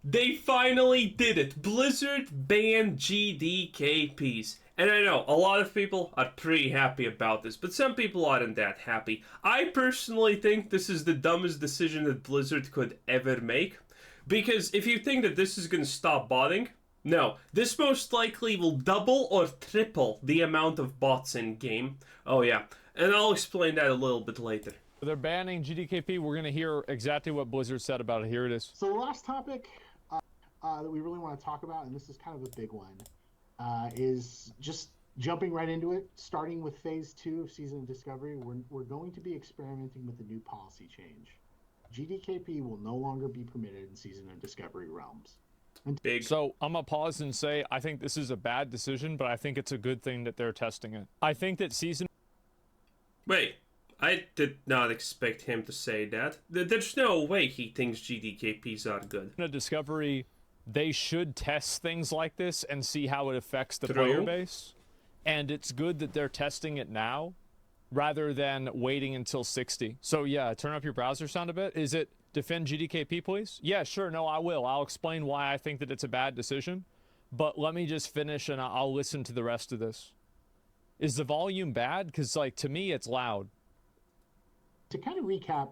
They finally did it. Blizzard banned GDKPs. And I know, a lot of people are pretty happy about this, but some people aren't that happy. I personally think this is the dumbest decision that Blizzard could ever make. Because if you think that this is going to stop botting, no. This most likely will double or triple the amount of bots in-game. Oh yeah, and I'll explain that a little bit later. They're banning GDKP. We're going to hear exactly what Blizzard said about it. Here it is. So the last topic that we really want to talk about, and this is kind of a big one, is just jumping right into it, starting with Phase 2 of Season of Discovery. We're going to be experimenting with a new policy change. GDKP will no longer be permitted in Season of Discovery realms. Big. So I'm going to pause and say I think this is a bad decision, but I think it's a good thing that they're testing it. I think that Season... Wait, I did not expect him to say that. There's no way he thinks GDKPs are good. In a Discovery, they should test things like this and see how it affects the True. player base. And it's good that they're testing it now rather than waiting until 60. So yeah, turn up your browser sound a bit. Is it defend GDKP, please? Yeah, sure. No, I will. I'll explain why I think that it's a bad decision. But let me just finish and I'll listen to the rest of this. Is the volume bad? Because, like, to me, it's loud. To kind of recap,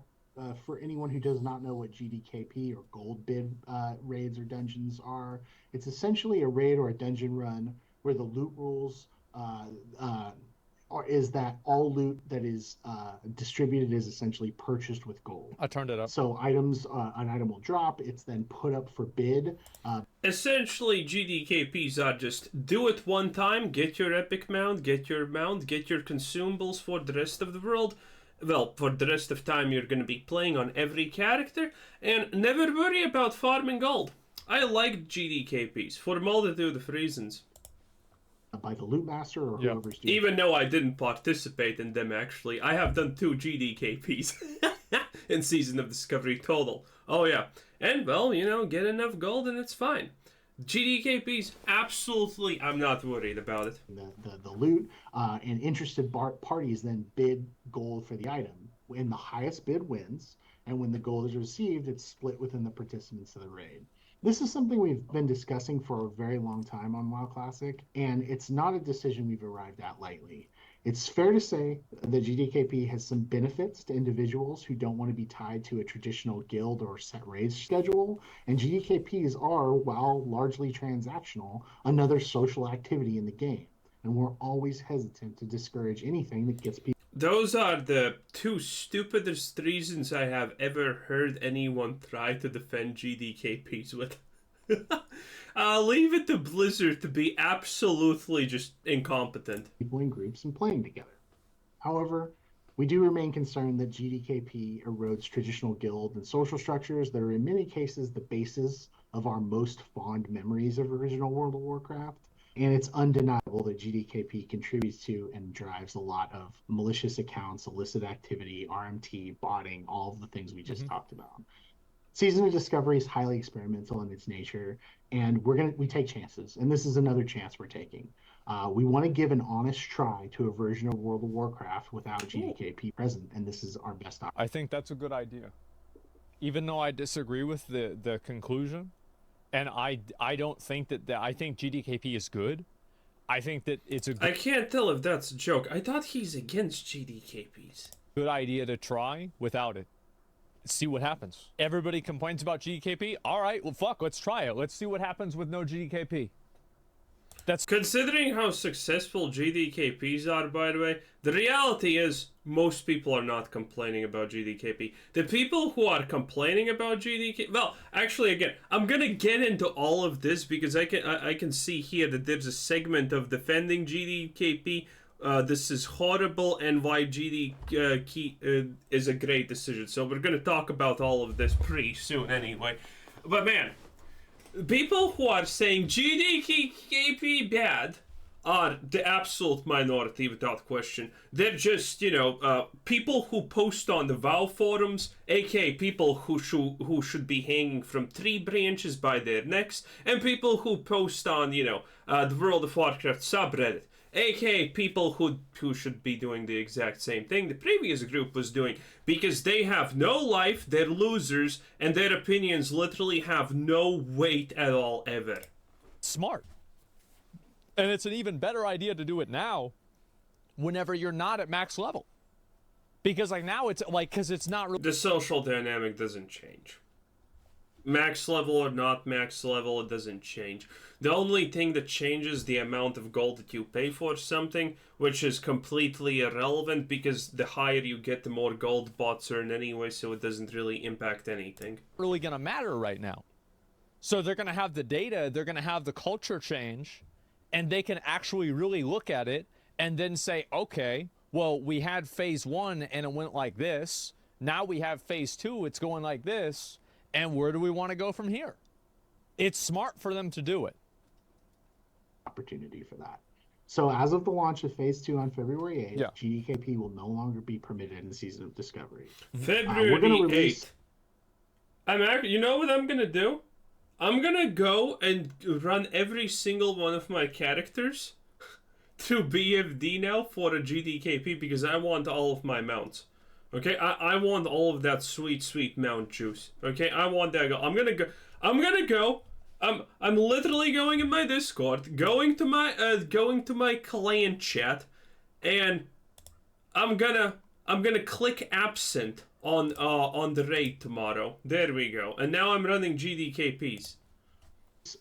for anyone who does not know what GDKP or gold bid raids or dungeons are, it's essentially a raid or a dungeon run where the loot rules is that all loot that is distributed is essentially purchased with gold. I turned it up. So items, an item will drop, it's then put up for bid. Essentially, GDKPs are just do it one time, get your epic mount, get your consumables for the rest of the world. Well, for the rest of time you're going to be playing on every character, and never worry about farming gold. I like GDKPs for a multitude of reasons. By the loot master or whoever's doing Even though I didn't participate in them, actually. I have done 2 GDKPs in Season of Discovery total. Oh yeah. And, well, you know, get enough gold and it's fine. GDKPs, absolutely, I'm not worried about it. The loot, and interested parties then bid gold for the item. When the highest bid wins, and when the gold is received, it's split within the participants of the raid. This is something we've been discussing for a very long time on WoW Classic, and it's not a decision we've arrived at lightly. It's fair to say that GDKP has some benefits to individuals who don't want to be tied to a traditional guild or set raid schedule, and GDKPs are, while largely transactional, another social activity in the game, and we're always hesitant to discourage anything that gets people. Those are the 2 stupidest reasons I have ever heard anyone try to defend GDKPs with. I'll leave it to Blizzard to be absolutely just incompetent. People in groups and playing together. However, we do remain concerned that GDKP erodes traditional guild and social structures that are in many cases the basis of our most fond memories of original World of Warcraft. And it's undeniable that GDKP contributes to and drives a lot of malicious accounts, illicit activity, RMT, botting, all of the things we just talked about. Season of Discovery is highly experimental in its nature, and we take chances, and this is another chance we're taking. We want to give an honest try to a version of World of Warcraft without GDKP present, and this is our best option. I think that's a good idea. Even though I disagree with the conclusion, and I don't think I think GDKP is good. I think that it's a good... I can't tell if that's a joke. I thought he's against GDKPs. Good idea to try without it. See what happens. Everybody complains about GDKP. All right, well, fuck, let's try it. Let's see what happens with no GDKP. That's considering how successful GDKPs are, by the way, the reality is most people are not complaining about GDKP. The people who are complaining about GDKP, well, actually, again, I'm gonna get into all of this because I can see here that there's a segment of defending GDKP. This is horrible and why GDKP is a great decision. So we're gonna talk about all of this pretty soon anyway. But man, people who are saying GDKP bad are the absolute minority without question. They're just, you know, people who post on the WoW forums, aka people who should be hanging from tree branches by their necks, and people who post on, you know, the World of Warcraft subreddit. aka people who should be doing the exact same thing the previous group was doing, because they have no life, they're losers, and their opinions literally have no weight at all ever. Smart. And it's an even better idea to do it now whenever you're not at max level. Because like now it's like, because it's not really... The social dynamic doesn't change. Max level or not max level, it doesn't change. The only thing that changes the amount of gold that you pay for something, which is completely irrelevant because the higher you get, the more gold bots earn anyway, so it doesn't really impact anything. really going to matter right now. So they're going to have the data, they're going to have the culture change, and they can actually really look at it and then say, okay, well, we had phase 1 and it went like this. Now we have phase 2, it's going like this. And where do we want to go from here? It's smart for them to do it. Opportunity for that. So as of the launch of phase 2 on February 8th, Yeah. GDKP will no longer be permitted in the Season of Discovery. February we're gonna release... 8th. You know what I'm gonna do? I'm gonna go and run every single one of my characters through BFD now for a GDKP because I want all of my mounts. Okay, I want all of that sweet mount juice. Okay, I want that. I'm gonna go. I'm literally going in my Discord, going to my clan chat, and I'm gonna click absent on the raid tomorrow. There we go. And now I'm running GDKPs.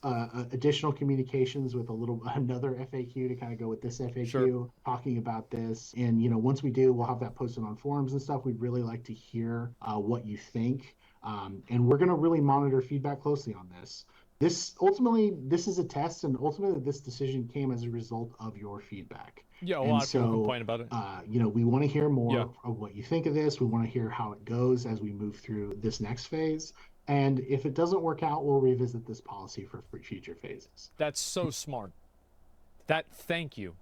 Additional communications with another FAQ to kind of go with this FAQ, Sure. talking about this. And, once we do, we'll have that posted on forums and stuff. We'd really like to hear what you think. And we're going to really monitor feedback closely on this. This is a test, and ultimately this decision came as a result of your feedback. Yeah, a lot of people complain about it. We want to hear more Yeah. of what you think of this. We want to hear how it goes as we move through this next phase. And if it doesn't work out, we'll revisit this policy for future phases. That's so smart. Thank you.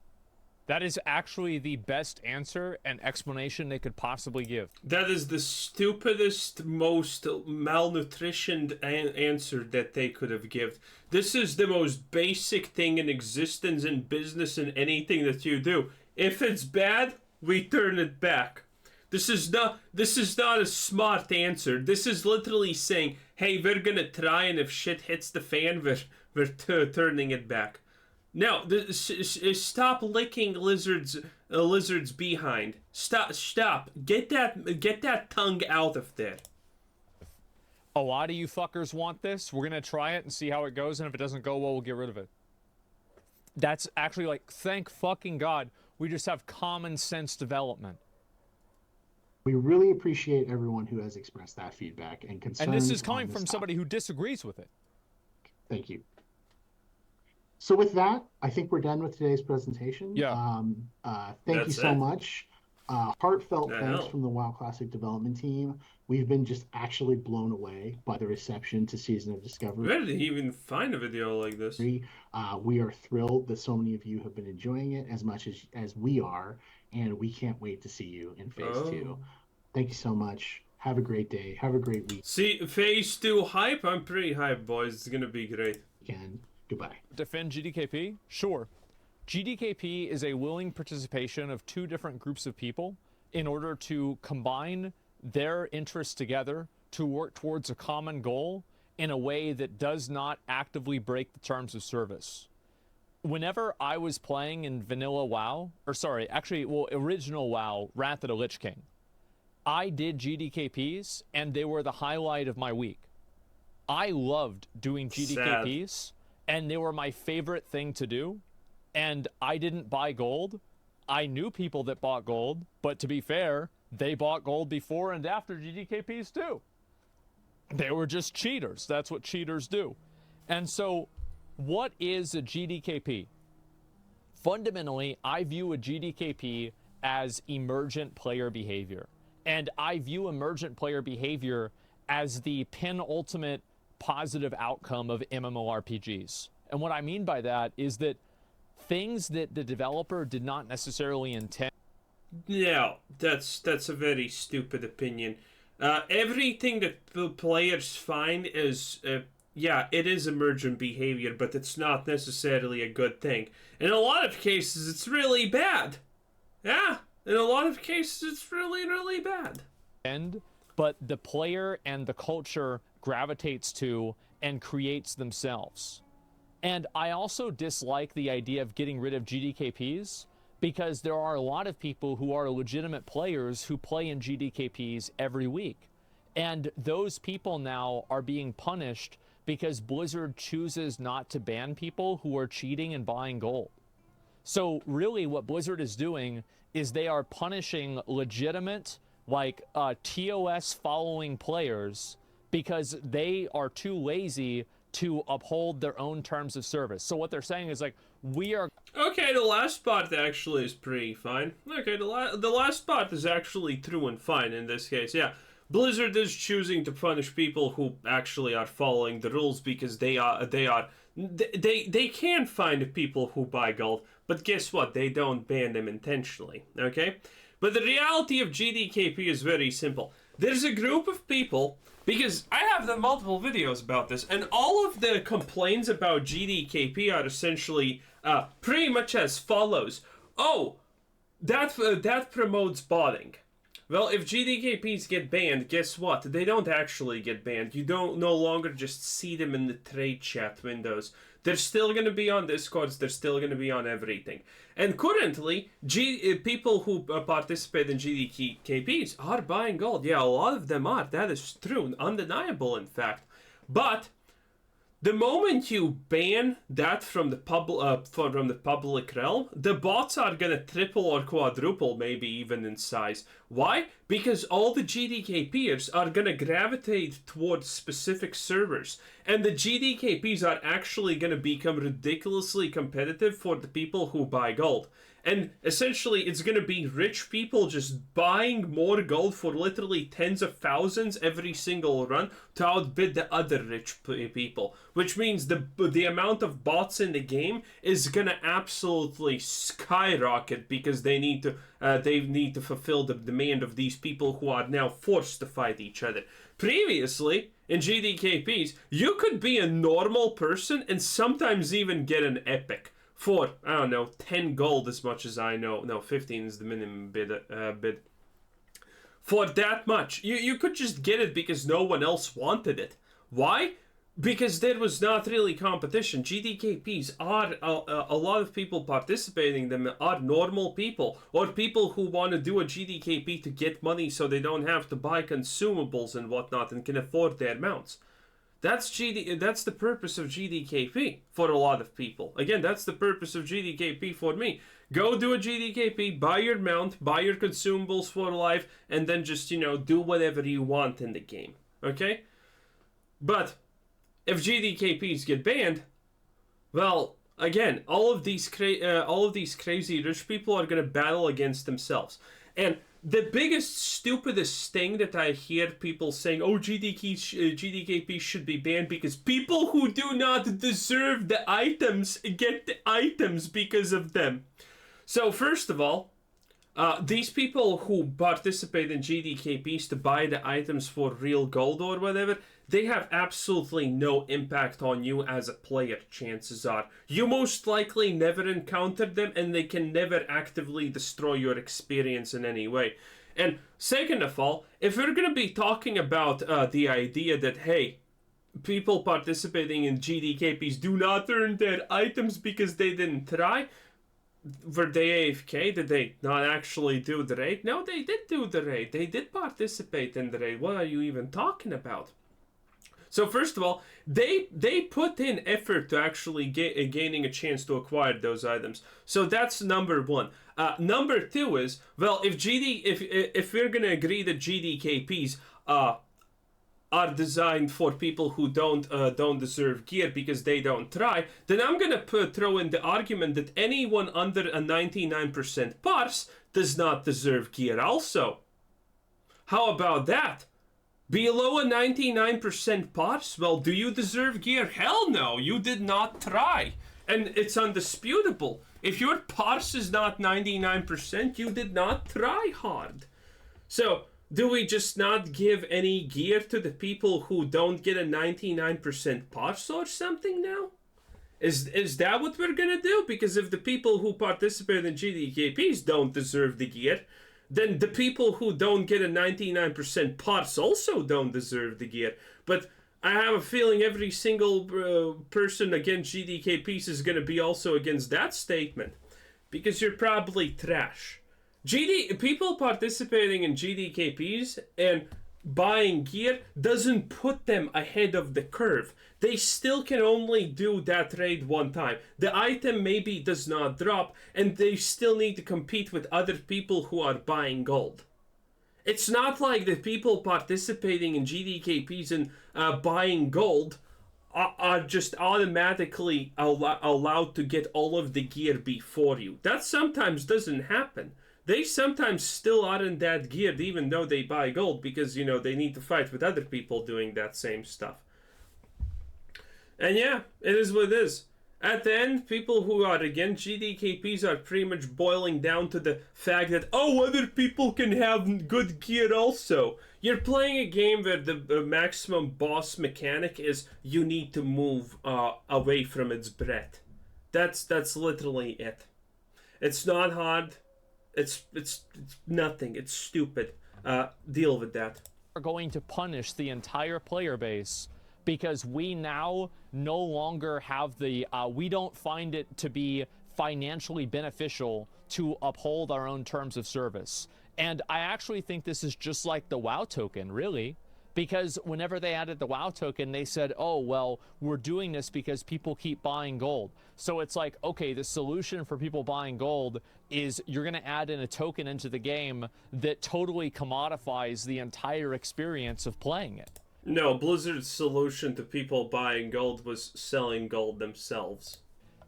That is actually the best answer and explanation they could possibly give. That is the stupidest, most malnutritioned answer that they could have given. This is the most basic thing in existence, in business, in anything that you do. If it's bad, we turn it back. This is not a smart answer. This is literally saying, hey, we're gonna try, and if shit hits the fan, we're turning it back. Now, stop licking lizards behind. Stop. Get that tongue out of there. A lot of you fuckers want this. We're gonna try it and see how it goes, and if it doesn't go well, we'll get rid of it. That's actually like, thank fucking God, we just have common sense development. We really appreciate everyone who has expressed that feedback and concern. And this is coming from somebody who disagrees with it. Thank you. So with that, I think we're done with today's presentation. Yeah. Thank you so it. much. Heartfelt The thanks hell. from the WoW Classic development team. We've been just actually blown away by the reception to Season of Discovery. Where did he even find a video like this? We are thrilled that so many of you have been enjoying it as much as we are, and we can't wait to see you in Phase 2. Thank you so much. Have a great day. Have a great week. See, Phase 2 hype? I'm pretty hyped, boys. It's gonna be great. Again, goodbye. Defend GDKP? Sure. GDKP is a willing participation of two different groups of people in order to combine their interests together to work towards a common goal in a way that does not actively break the terms of service. Whenever I was playing in vanilla WoW, original WoW, Wrath of the Lich King, I did GDKPs, and they were the highlight of my week. I loved doing GDKPs, and they were my favorite thing to do, and I didn't buy gold. I knew people that bought gold, but to be fair, they bought gold before and after GDKPs too. They were just cheaters. That's what cheaters do. And so, what is a GDKP? Fundamentally, I view a GDKP as emergent player behavior. And I view emergent player behavior as the penultimate positive outcome of MMORPGs. And what I mean by that is that things that the developer did not necessarily intend. Yeah, that's a very stupid opinion. Everything that the players find is, yeah, it is emergent behavior, but it's not necessarily a good thing. In a lot of cases, it's really bad. Yeah, in a lot of cases, it's really, really bad. But the player and the culture gravitates to and creates themselves. And I also dislike the idea of getting rid of GDKPs, because there are a lot of people who are legitimate players who play in GDKPs every week. And those people now are being punished because Blizzard chooses not to ban people who are cheating and buying gold. So really what Blizzard is doing is they are punishing legitimate, like, TOS following players because they are too lazy to uphold their own terms of service. So what they're saying is, like, we are... Okay, the last part actually is pretty fine. Okay, the last part is actually true and fine in this case, yeah. Blizzard is choosing to punish people who actually are following the rules because they can find people who buy gold, but guess what? They don't ban them intentionally, okay? But the reality of GDKP is very simple. There's a group of people, because I have done multiple videos about this, and all of the complaints about GDKP are essentially pretty much as follows. Oh, that promotes botting. Well, if GDKPs get banned, guess what? They don't actually get banned. You don't no longer just see them in the trade chat windows. They're still going to be on Discords. They're still going to be on everything. And currently, people who participate in GDKPs are buying gold. Yeah, a lot of them are. That is true. Undeniable, in fact. But the moment you ban that from the public realm, the bots are gonna triple or quadruple, maybe even in size. Why? Because all the GDKPers are gonna gravitate towards specific servers, and the GDKPs are actually gonna become ridiculously competitive for the people who buy gold. And essentially, it's going to be rich people just buying more gold for literally tens of thousands every single run to outbid the other rich people. Which means the amount of bots in the game is going to absolutely skyrocket because they need to fulfill the demand of these people who are now forced to fight each other. Previously, in GDKPs, you could be a normal person and sometimes even get an epic. For, I don't know, 10 gold as much as I know. No, 15 is the minimum bid. For that much. You could just get it because no one else wanted it. Why? Because there was not really competition. GDKPs are, a lot of people participating in them are normal people. Or people who want to do a GDKP to get money so they don't have to buy consumables and whatnot and can afford their mounts. That's the purpose of GDKP for a lot of people. Again, that's the purpose of GDKP for me. Go do a GDKP, buy your mount, buy your consumables for life, and then just, do whatever you want in the game. Okay? But if GDKPs get banned, well, again, all of these crazy rich people are going to battle against themselves. And the biggest, stupidest thing that I hear people saying, oh, GDKP should be banned because people who do not deserve the items get the items because of them. So, first of all, these people who participate in GDKPs to buy the items for real gold or whatever, they have absolutely no impact on you as a player, chances are. You most likely never encountered them, and they can never actively destroy your experience in any way. And second of all, if we're going to be talking about the idea that, hey, people participating in GDKPs do not earn their items because they didn't try, were they AFK? Did they not actually do the raid? No, they did do the raid. They did participate in the raid. What are you even talking about? So first of all, they put in effort to actually gaining a chance to acquire those items. So that's number one. Number two is, well, if we're gonna agree that GDKPs are designed for people who don't deserve gear because they don't try, then I'm gonna throw in the argument that anyone under a 99% parse does not deserve gear also. How about that? Below a 99% parse? Well, do you deserve gear? Hell no, you did not try. And it's undisputable. If your parse is not 99%, you did not try hard. So, Do we just not give any gear to the people who don't get a 99% pass or something now? Is that what we're gonna do? Because if the people who participate in GDKPs don't deserve the gear, then the people who don't get a 99% pass also don't deserve the gear. But I have a feeling every single person against GDKPs is gonna be also against that statement. Because you're probably trash. People participating in GDKPs and buying gear doesn't put them ahead of the curve. They still can only do that raid one time. The item maybe does not drop, and they still need to compete with other people who are buying gold. It's not like the people participating in GDKPs and buying gold are just automatically allowed to get all of the gear before you. That sometimes doesn't happen. They sometimes still aren't that geared even though they buy gold because, you know, they need to fight with other people doing that same stuff. And yeah, it is what it is. At the end, people who are against GDKPs are pretty much boiling down to the fact that, oh, other people can have good gear also. You're playing a game where the maximum boss mechanic is you need to move away from its breath. That's literally it. It's not hard. It's nothing. It's stupid. Deal with that. Are going to punish the entire player base because we now no longer have the we don't find it to be financially beneficial to uphold our own terms of service. And I actually think this is just like the WoW token, really, because whenever they added the WoW token, they said, oh, well, we're doing this because people keep buying gold. So it's like, okay, the solution for people buying gold is you're going to add in a token into the game that totally commodifies the entire experience of playing it. No, Blizzard's solution to people buying gold was selling gold themselves.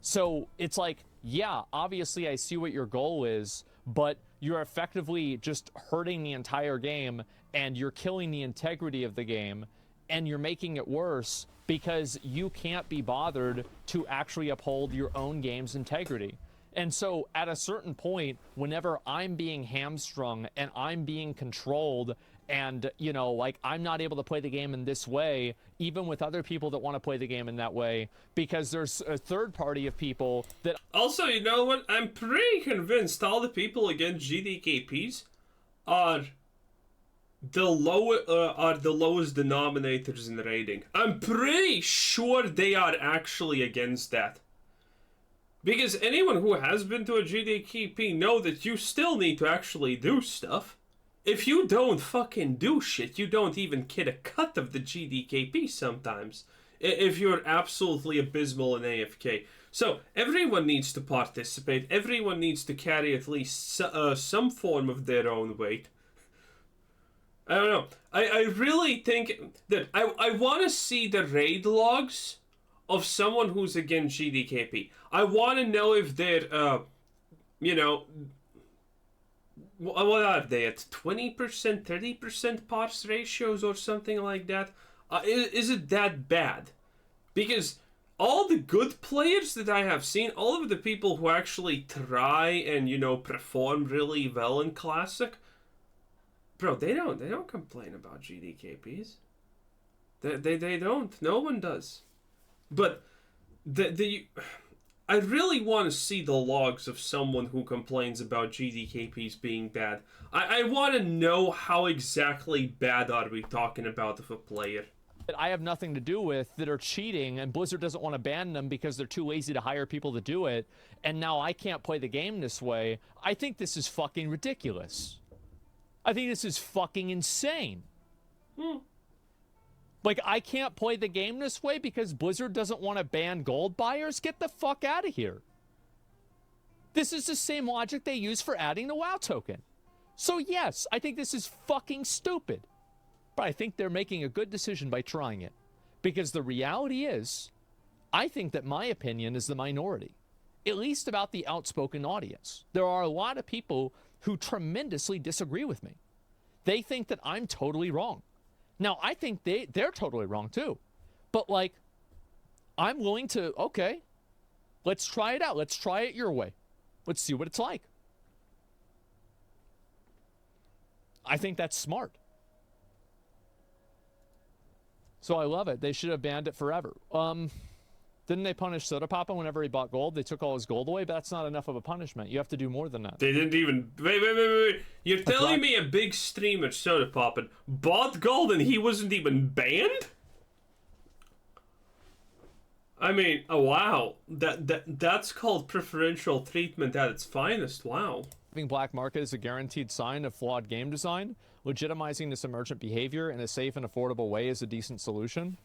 So it's like, yeah, obviously I see what your goal is, but you're effectively just hurting the entire game and you're killing the integrity of the game and you're making it worse because you can't be bothered to actually uphold your own game's integrity. And so at a certain point, whenever I'm being hamstrung and I'm being controlled and, you know, like I'm not able to play the game in this way, even with other people that want to play the game in that way, because there's a third party of people that... Also, you know what? I'm pretty convinced all the people against GDKPs are the lowest denominators in rating. I'm pretty sure they are actually against that. Because anyone who has been to a GDKP know that you still need to actually do stuff. If you don't fucking do shit, you don't even get a cut of the GDKP sometimes. If you're absolutely abysmal in AFK. So, everyone needs to participate. Everyone needs to carry at least some form of their own weight. I don't know. I really think that I want to see the raid logs of someone who's against GDKP. I want to know if they're, you know... What are they at? 20%, 30% parse ratios or something like that? Is it that bad? Because all the good players that I have seen, all of the people who actually try and, you know, perform really well in Classic, bro, they don't complain about GDKPs. They don't. No one does. But I really want to see the logs of someone who complains about GDKPs being bad. I want to know how exactly bad are we talking about of a player. that I have nothing to do with that are cheating, and Blizzard doesn't want to ban them because they're too lazy to hire people to do it, and now I can't play the game this way. I think this is fucking ridiculous. I think this is fucking insane. Like, I can't play the game this way because Blizzard doesn't want to ban gold buyers? Get the fuck out of here. This is the same logic they use for adding the WoW token. So yes, I think this is fucking stupid. But I think they're making a good decision by trying it. Because the reality is, I think that my opinion is the minority. At least about the outspoken audience. There are a lot of people who tremendously disagree with me. They think that I'm totally wrong. Now, I think they're totally wrong too. But like, I'm willing to, okay, let's try it out. Let's try it your way. Let's see what it's like. I think that's smart. So I love it. They should have banned it forever. Didn't they punish Soda Papa whenever he bought gold? They took all his gold away, but that's not enough of a punishment. You have to do more than that. They didn't even... Wait. You're telling me a big streamer, Soda Papa, bought gold and he wasn't even banned? I mean, oh wow. That's called preferential treatment at its finest. Wow. Having black market is a guaranteed sign of flawed game design. Legitimizing this emergent behavior in a safe and affordable way is a decent solution.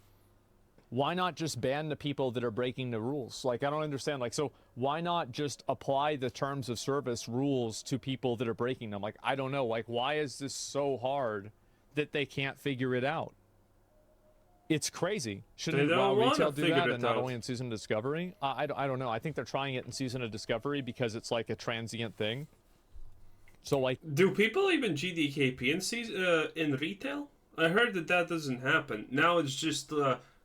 Why not just ban the people that are breaking the rules? Like, I don't understand. Like, so why not just apply the terms of service rules to people that are breaking them? Like, I don't know. Like, why is this so hard that they can't figure it out? It's crazy. Shouldn't WoW Retail do that, and not only in Season of Discovery? I don't know. I think they're trying it in Season of Discovery because it's like a transient thing. So, like... Do people even GDKP in retail? I heard that doesn't happen. Now it's just...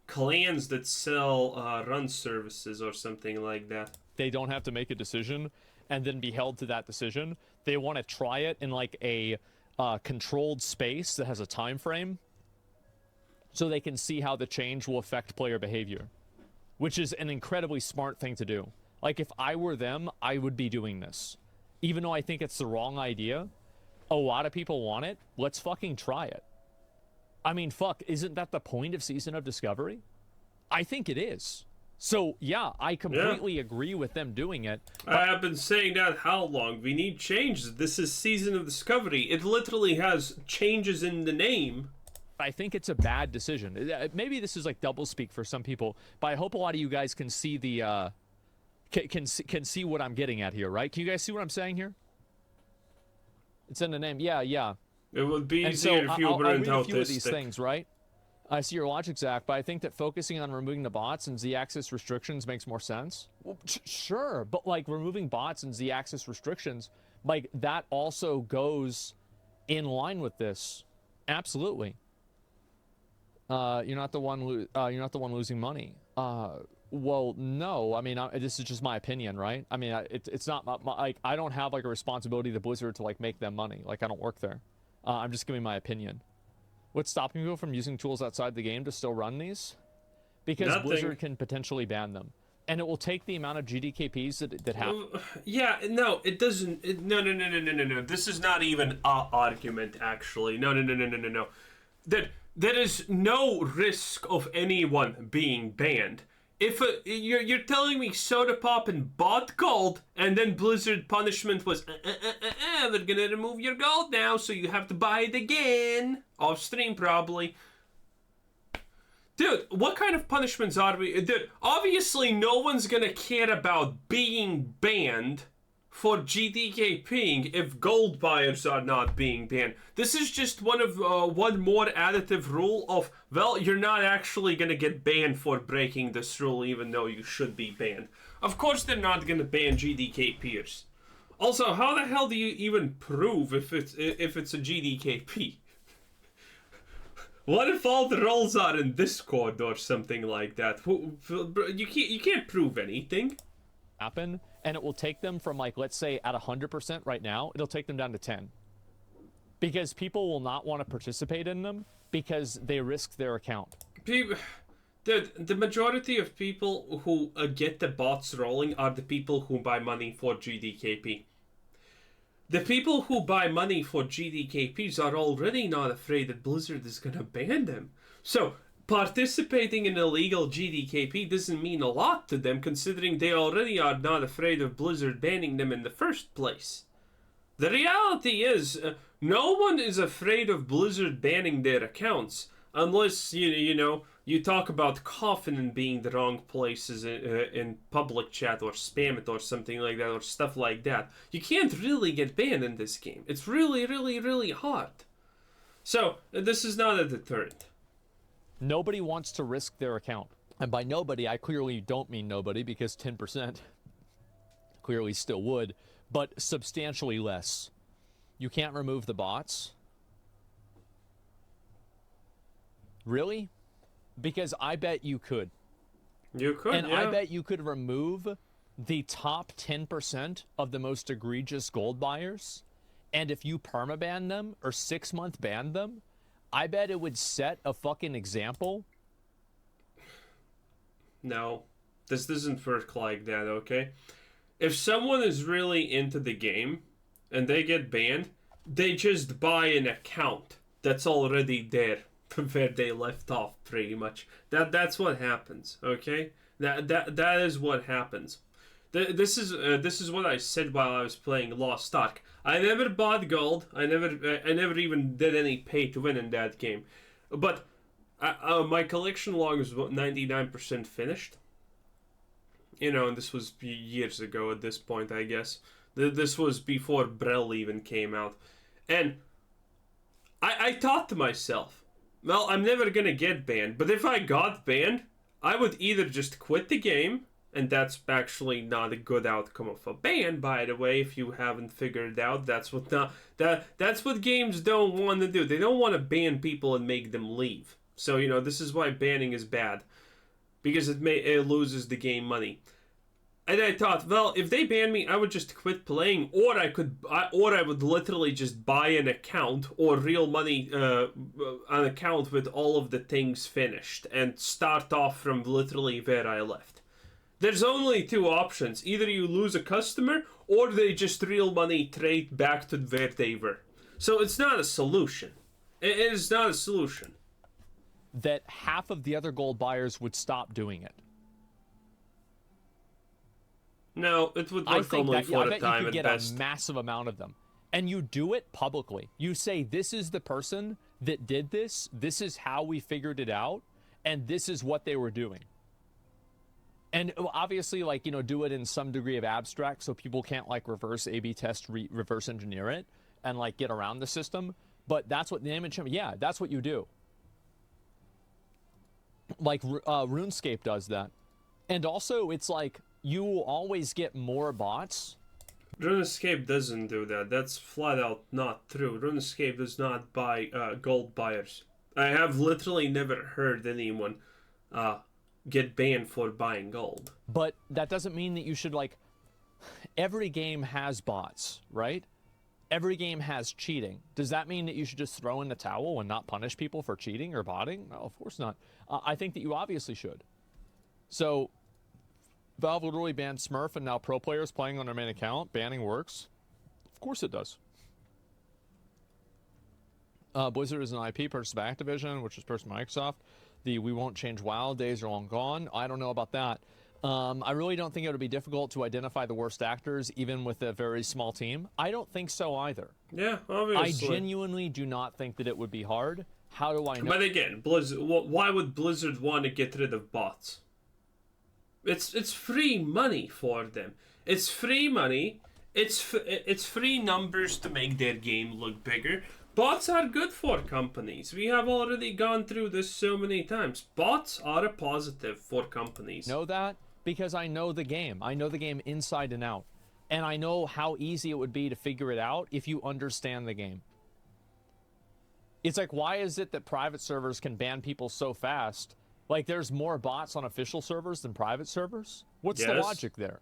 clans that sell run services or something like that. They don't have to make a decision and then be held to that decision. They want to try it in like a controlled space that has a time frame so they can see how the change will affect player behavior, which is an incredibly smart thing to do. Like, if I were them, I would be doing this. Even though I think it's the wrong idea, a lot of people want it. Let's fucking try it. I mean, fuck, isn't that the point of Season of Discovery? I think it is. So, yeah, I completely agree with them doing it. I have been saying that how long? We need changes. This is Season of Discovery. It literally has changes in the name. I think it's a bad decision. Maybe this is like doublespeak for some people, but I hope a lot of you guys can see the... can see what I'm getting at here, right? Can you guys see what I'm saying here? It's in the name. Yeah. It would be easier if you weren't autistic. I'll read a few of these things, right? I see your logic, Zach, but I think that focusing on removing the bots and Z-axis restrictions makes more sense. Well, sure, but like removing bots and Z-axis restrictions, like that also goes in line with this. Absolutely. You're not the one losing money. Well, no. I mean, this is just my opinion, right? I mean, it's not like I don't have like a responsibility to Blizzard to like make them money. Like, I don't work there. I'm just giving my opinion. What's stopping people from using tools outside the game to still run these? Because Nothing. Blizzard can potentially ban them. And it will take the amount of GDKPs that have... Yeah, no, it doesn't... No. This is not even an argument, actually. No. There is no risk of anyone being banned. If you're telling me Soda Pop and bought gold, and then Blizzard punishment was, they're gonna remove your gold now, so you have to buy it again. Off stream, probably. Dude, what kind of punishments are we... Dude, obviously no one's gonna care about being banned for GDKPing if gold buyers are not being banned. This is just one more additive rule of, well, you're not actually gonna get banned for breaking this rule even though you should be banned. Of course they're not gonna ban GDKPers. Also, how the hell do you even prove if it's a GDKP? What if all the roles are in Discord or something like that? You can't prove anything. Happen, and it will take them from, like, let's say at 100% right now, it'll take them down to 10. Because people will not want to participate in them because they risk their account. The majority of people who get the bots rolling are the people who buy money for GDKP. The people who buy money for GDKPs are already not afraid that Blizzard is going to ban them. So, participating in illegal GDKP doesn't mean a lot to them, considering they already are not afraid of Blizzard banning them in the first place. The reality is, no one is afraid of Blizzard banning their accounts, unless, you talk about Coffin being the wrong places in public chat, or spam it or something like that, or stuff like that. You can't really get banned in this game. It's really, really, really hard. So, this is not a deterrent. Nobody wants to risk their account. And by nobody, I clearly don't mean nobody, because 10% clearly still would, but substantially less. You can't remove the bots? Really? Because I bet you could. You could, and I bet you could remove the top 10% of the most egregious gold buyers And if you permaban them or 6-month ban them, I bet it would set a fucking example. No, this doesn't work like that, okay? If someone is really into the game and they get banned, they just buy an account that's already there where they left off, pretty much. That's what happens, okay? That is what happens. This is what I said while I was playing Lost Ark. I never bought gold. I never even did any pay to win in that game, but my collection log is 99% finished. You know, and this was years ago at this point, I guess. This was before Brel even came out, and I thought to myself, well, I'm never gonna get banned, but if I got banned, I would either just quit the game. And that's actually not a good outcome of a ban, by the way, if you haven't figured it out. That's what games don't want to do. They don't want to ban people and make them leave. So, you know, this is why banning is bad. Because it loses the game money. And I thought, well, if they ban me, I would just quit playing, or I would literally just buy an account or real money an account with all of the things finished and start off from literally where I left. There's only two options. Either you lose a customer, or they just real money trade back to where they were. So it's not a solution. It is not a solution. That half of the other gold buyers would stop doing it. No, it would work only for a time at best. I bet you could get a massive amount of them. And you do it publicly. You say, this is the person that did this, this is how we figured it out, and this is what they were doing. And obviously, like, you know, do it in some degree of abstract so people can't, like, reverse A/B test, reverse engineer it and, like, get around the system. But that's what the name and shame. Yeah, that's what you do. Like, RuneScape does that. And also, it's like, you will always get more bots. RuneScape doesn't do that. That's flat out not true. RuneScape does not buy gold buyers. I have literally never heard anyone get banned for buying gold. But that doesn't mean that you should, like, every game has bots, right? Every game has cheating. Does that mean that you should just throw in the towel and not punish people for cheating or botting? No, of course not. I think that you obviously should. So Valve literally banned Smurf, and now pro players playing on their main account. Banning works. Of course it does. Blizzard is an IP purchased by Activision, which is purchased by Microsoft. The we won't change WoW days are long gone. I don't know about that. I really don't think it would be difficult to identify the worst actors, even with a very small team. I don't think so either. Yeah, obviously. I genuinely do not think that it would be hard. How do I know? But again, Blizzard. Why would Blizzard want to get rid of bots? It's free money for them. It's free money. It's free numbers to make their game look bigger. Bots are good for companies. We have already gone through this so many times. Bots are a positive for companies. Know that? Because I know the game. I know the game inside and out. And I know how easy it would be to figure it out if you understand the game. It's like, why is it that private servers can ban people so fast? Like, there's more bots on official servers than private servers? What's the logic there?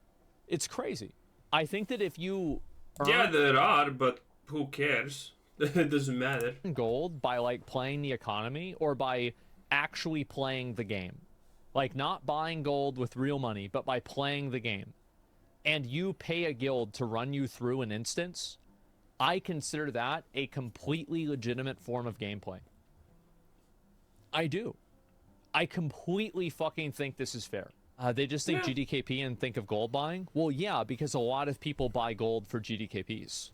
It's crazy. I think that if you... Yeah, there are, but who cares? It doesn't matter. Gold by, like, playing the economy or by actually playing the game. Like, not buying gold with real money, but by playing the game. And you pay a guild to run you through an instance, I consider that a completely legitimate form of gameplay. I do. I completely fucking think this is fair. They just think GDKP and think of gold buying? Well, yeah, because a lot of people buy gold for GDKPs.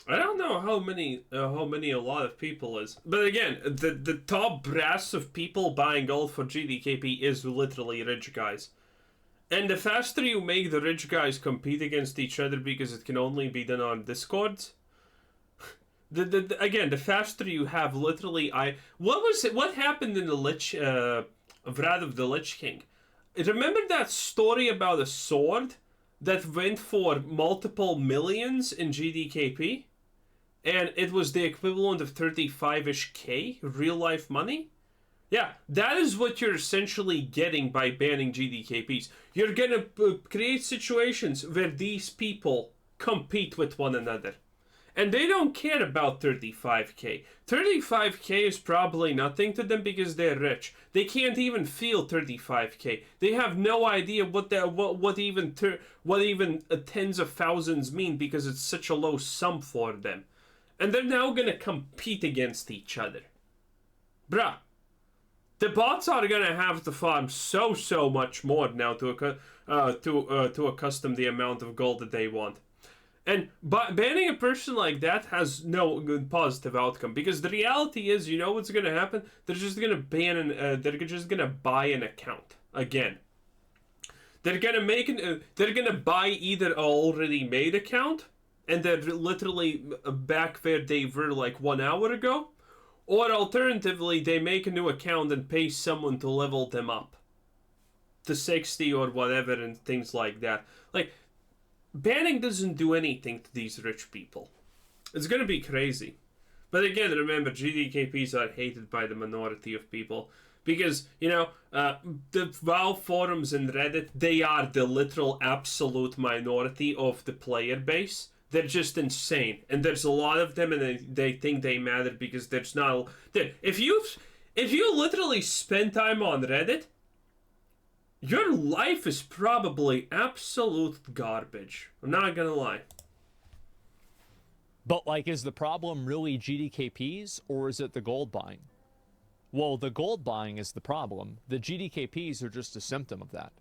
I don't know how many a lot of people is. But again, the top brass of people buying gold for GDKP is literally rich guys. And the faster you make the rich guys compete against each other because it can only be done on Discords, again, the faster you have literally... What happened in the Wrath of the Lich King? Remember that story about a sword that went for multiple millions in GDKP? And it was the equivalent of 35-ish K real life money? Yeah, that is what you're essentially getting by banning GDKPs. You're gonna create situations where these people compete with one another. and they don't care about 35k. 35k is probably nothing to them because they're rich. They can't even feel 35k. They have no idea what even tens of thousands mean because it's such a low sum for them. And they're now gonna compete against each other. Bruh. The bots are gonna have to farm so much more now to accustom the amount of gold that they want. And banning a person like that has no good positive outcome, because the reality is, you know what's gonna happen? They're just gonna they're just gonna buy an account again. They're gonna buy either an already made account, and they're literally back where they were like 1 hour ago, or alternatively, they make a new account and pay someone to level them up to 60 or whatever and things like that. Like, banning doesn't do anything to these rich people. It's gonna be crazy. But again, remember, GDKPs are hated by the minority of people. Because, you know, the WoW forums and Reddit, they are the literal absolute minority of the player base. They're just insane. And there's a lot of them, and they think they matter because there's not... If you literally spend time on Reddit, your life is probably absolute garbage. I'm not gonna lie. But, like, is the problem really GDKPs, or is it the gold buying? Well, the gold buying is the problem. The GDKPs are just a symptom of that.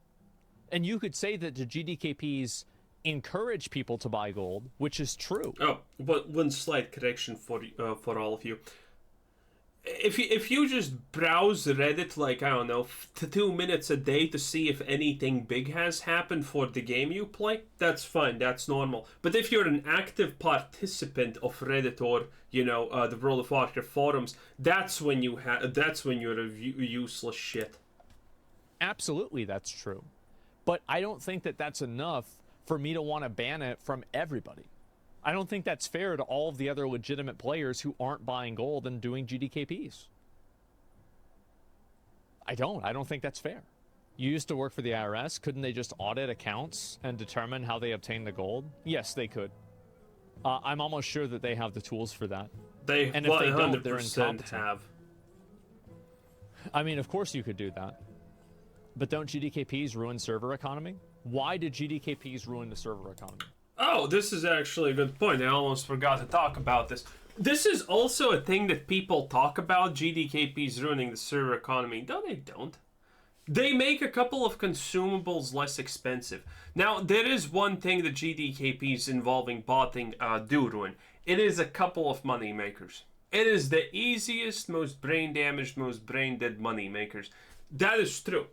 And you could say that the GDKPs encourage people to buy gold, which is true. Oh, but one slight correction for all of you. If you just browse Reddit, like, I don't know, 2 minutes a day to see if anything big has happened for the game you play, that's fine, that's normal. But if you're an active participant of Reddit or, you know, the World of Warcraft forums, that's when you're a useless shit. Absolutely, that's true. But I don't think that that's enough for me to want to ban it from everybody. I don't think that's fair to all of the other legitimate players who aren't buying gold and doing GDKPs. I don't think that's fair. You used to work for the IRS. Couldn't they just audit accounts and determine how they obtain the gold? Yes, they could. I'm almost sure that they have the tools for that. And if they don't, they're incompetent. Have. I mean, of course you could do that. But don't GDKPs ruin server economy? Why did GDKPs ruin the server economy? Oh, this is actually a good point. I almost forgot to talk about this. This is also a thing that people talk about, GDKPs ruining the server economy. No, they don't. They make a couple of consumables less expensive. Now, there is one thing that GDKPs involving botting do ruin. It is a couple of money makers. It is the easiest, most brain damaged, most brain dead money makers. That is true.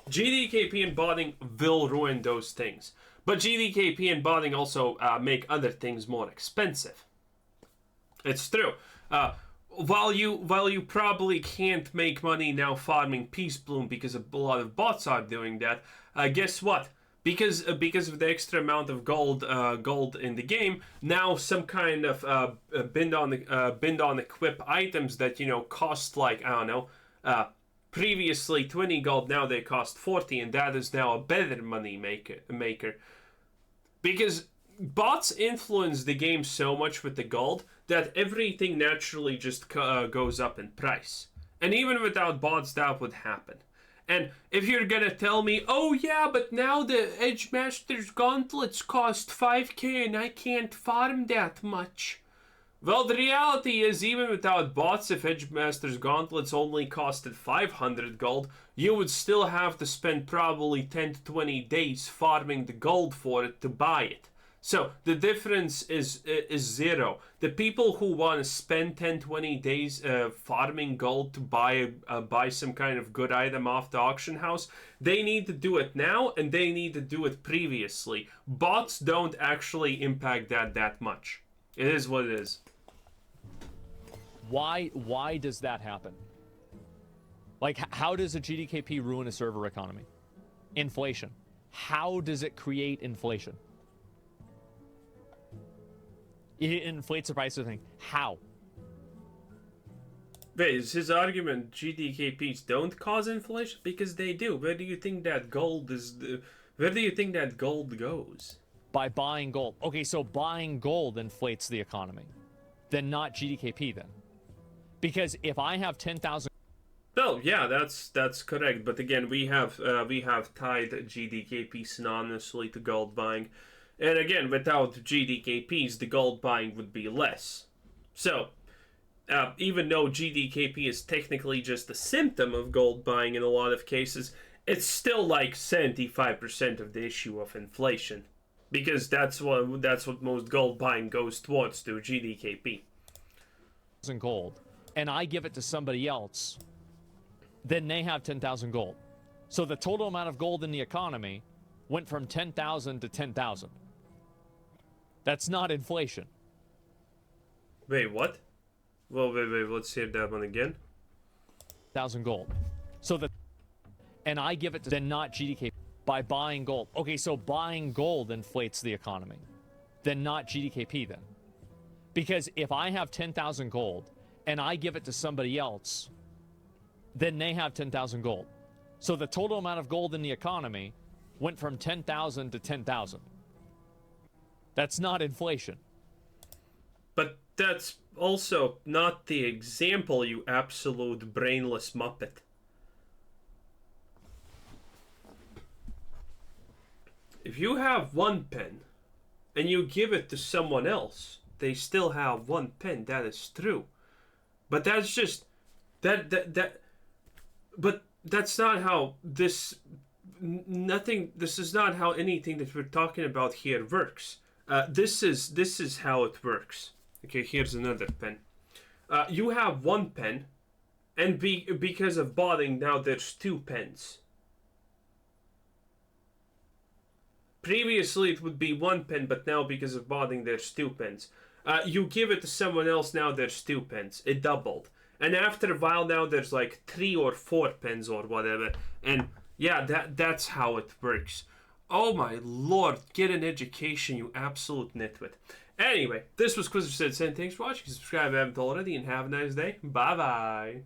GDKP and botting will ruin those things. But GDKP and botting also make other things more expensive. It's true. While you probably can't make money now farming Peace Bloom because a lot of bots are doing that, guess what? Because of the extra amount of gold in the game, now some kind of bind on equip items that, you know, cost like, I don't know, previously 20 gold, now they cost 40, and that is now a better money maker. Because bots influence the game so much with the gold that everything naturally just goes up in price. And even without bots, that would happen. And if you're gonna tell me, oh yeah, but now the Edgemaster's gauntlets cost 5k and I can't farm that much. Well, the reality is, even without bots, if Edgemaster's gauntlets only costed 500 gold, you would still have to spend probably 10 to 20 days farming the gold for it to buy it. So the difference is zero. The people who want to spend 10-20 days farming gold to buy some kind of good item off the auction house, they need to do it now, and they need to do it previously. Bots don't actually impact that much. It is what it is. Why does that happen? Like, how does a GDKP ruin a server economy? Inflation. How does it create inflation? It inflates the price of things. How? Wait, is his argument GDKPs don't cause inflation? Because they do. Where do you think that gold goes? By buying gold. Okay, so buying gold inflates the economy. then not GDKP then. Because if I have 10,000... No, yeah, that's correct. But again, we have tied GDKP synonymously to gold buying, and again, without GDKPs, the gold buying would be less. So, even though GDKP is technically just a symptom of gold buying in a lot of cases, it's still like 75% of the issue of inflation, because that's what most gold buying goes towards, to GDKP. Gold, and I give it to somebody else, then they have 10,000 gold. So the total amount of gold in the economy went from 10,000 to 10,000. That's not inflation. Wait, what? Well, wait, let's hear that one again. 1,000 gold. So and I give it to, then not GDKP, by buying gold. Okay, so buying gold inflates the economy, then not GDKP then. Because if I have 10,000 gold and I give it to somebody else, then they have 10,000 gold. So the total amount of gold in the economy went from 10,000 to 10,000. That's not inflation. But that's also not the example, you absolute brainless muppet. If you have 1 pen and you give it to someone else, they still have 1 pen. That is true. But that's just but that's not how this is not how anything that we're talking about here works. This is how it works. Okay, here's another pen. You have 1 pen, and because of botting, now there's 2 pens. Previously it would be 1 pen, but now because of botting, there's 2 pens. You give it to someone else, now there's 2 pens. It doubled. And after a while now there's like 3 or 4 pens or whatever. And yeah, that's how it works. Oh my lord, get an education, you absolute nitwit. Anyway, this was Quizzer Said, thanks for watching, subscribe if you haven't already, and have a nice day. Bye bye.